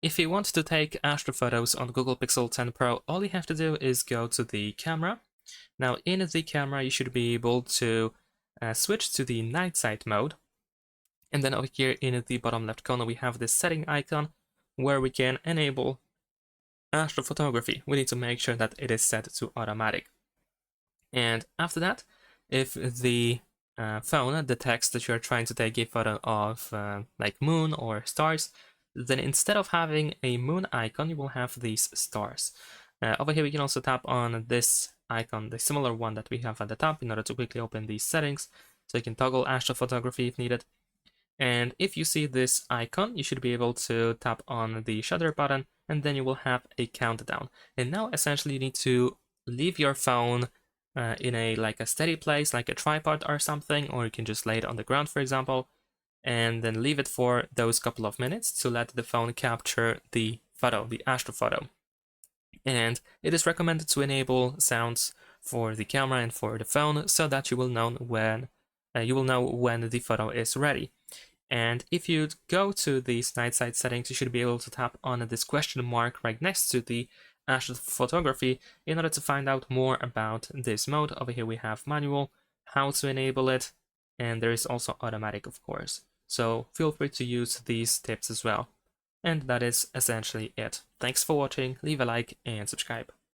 If you want to take astrophotos on Google Pixel 10 Pro, all you have to do is go to the camera. Now in the camera, you should be able to switch to the night sight mode. And then over here in the bottom left corner, we have this setting icon where we can enable astrophotography. We need to make sure that it is set to automatic. And after that, if the phone detects that you're trying to take a photo of like moon or stars, then instead of having a moon icon, you will have these stars. Over here, we can also tap on this icon, the similar one that we have at the top, in order to quickly open these settings. So you can toggle astrophotography if needed. And if you see this icon, you should be able to tap on the shutter button, and then you will have a countdown. And now essentially you need to leave your phone in a steady place, like a tripod or something, or you can just lay it on the ground, for example, and then leave it for those couple of minutes to let the phone capture the photo, the astrophoto. And it is recommended to enable sounds for the camera and for the phone so that you will know when the photo is ready. And if you go to these night sight settings, you should be able to tap on this question mark right next to the astrophotography in order to find out more about this mode. Over here we have manual, how to enable it, and there is also automatic, of course. So feel free to use these tips as well. And that is essentially it. Thanks for watching, leave a like and subscribe.